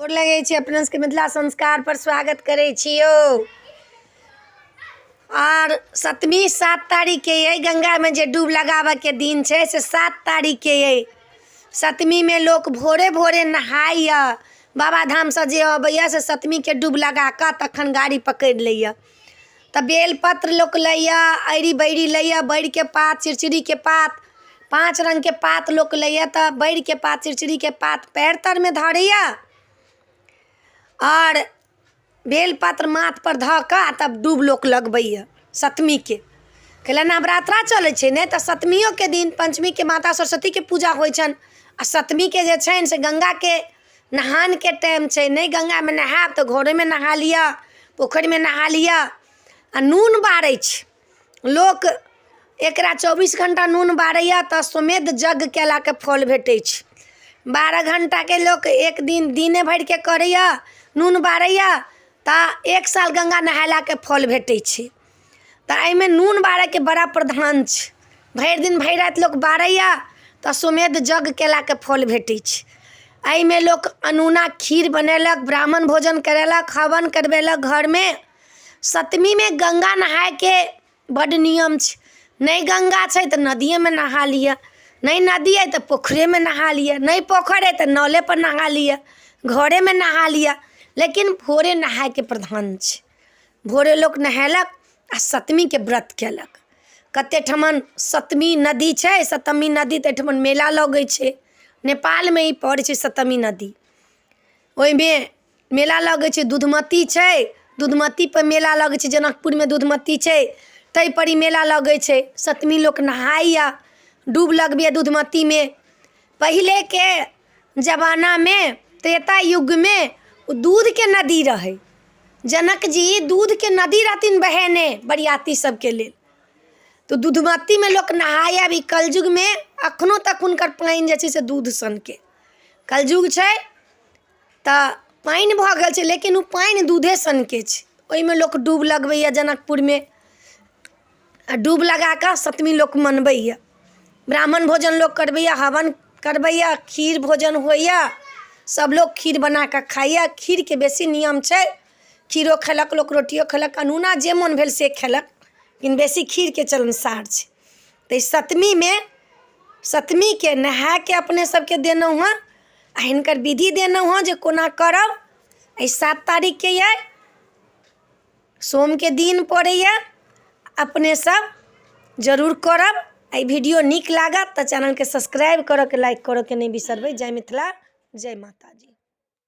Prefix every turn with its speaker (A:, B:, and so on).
A: गोर लगे छी अपना सबके मिथिला संस्कार पर स्वागत करे छियो। और 7वीं 7 तारीख के ये गंगा में जे डूब लगावे के दिन छे से 7 तारीख के ये 7वीं में लोग भोरे भोरे नहाइया बाबा धाम से जे अबैया से 7वीं के डूब लगा के तखन गाड़ी पकड़ लैया। त बेलपत्र लोग लैया, ऐरी बैरी लैया, बैर के पात, चिड़चिड़ी के पात, 5 रंग के पात लोग लैया। त बैर के पात, चिड़चिड़ी के पात पैर तर में धरैया और बेलपत्र माथ पर ध के तब डूब लोक लगबैया 7वीं के। कैला नवरात्रा चले छे ने त 7वीं के दिन पंचमी के माता सरस्वती के पूजा होय छन आ 7वीं के जे छन से गंगा के नहान के टाइम छे। नहीं गंगा में नहाब तो घोड़े में नहा लिया, पोखर में नहा लिया। आ नून बारै छ लोक एकरा 24 घंटा नून बारैया त सोमेध जग केला के फल भेटै छ। 12 घंटा के लोग एक दिन दिने भर के करैया नून बारैया त 1 साल गंगा नहायला के फल भेटै छ। त एमे नून बारे के बड़ा प्रधान छ। भर दिन भर रात लोग बारैया त सोमेध जग केला के फल भेटै छ। एमे लोग अनूना खीर बनेलक, ब्राह्मण भोजन करेलक, हवन करवेलक घर में। 7वीं में गंगा नहाय के बड़ नियम छ। नहीं गंगा छै त नदिये में नहा लिया, नहीं नदी है तो पोखरे में नहा लिया, नहीं पोखर है तो नौले पर नहा लिया, घरे में नहा लिया। लेकिन भोरे नहाय के प्रधान छ। भोरे लोग नहेलक आ 7वीं के व्रत केलक। कते ठमन 7वीं नदी छै, 7वीं नदी त ठमन मेला लगे छे। नेपाल में ही पड़े छे 7वीं नदी। ओइ में मेला लगे छे। दूधमती छै, दूधमती पर मेला लगे छे। जनकपुर में दूधमती छै तै पर ही मेला लगे छे। 7वीं लोग नहाइया डूब लगबिया दूधमती में। पहले के जमाना में त्रेता युग में दूध के नदी रहे। जनक जी दूध के नदी रहतीन बहने बरियाती सबके लेल। तो दूधमती में लोग नहाया भी। कलयुग में अखनो तक उनकर पाइन जे से दूध सन के कलयुग छै त पाइन भ गेल छै, लेकिन उ पाइन दूधे सन के छै। ओइ में लोग डूब लगबैया जनकपुर में। डूब लगा के 7वीं लोग मनबैया। ब्राह्मण भोजन लोग करबैया, हवन करबैया, खीर भोजन होइया। सब लोग खीर बना के खाइया। खीर के बेसी नियम छै। खीरो खेलक लोग, रोटियो खेलक, अनूना जे मन भेल से खेलक, लेकिन बेसी खीर के चलनसार छै। तो 7वीं में 7वीं के नहा के अपने सबके देनौ हँ आ हिनकर विधि देनौ हँ जे कोना करब। 7 तारीख के ये सोम के दिन पड़ैया। अपने सब जरूर करब। आई वीडियो निक लागत तो चैनल के सब्सक्राइब करो के, लाइक करो के नहीं बिसरबै। जय मिथिला, जय माता जी।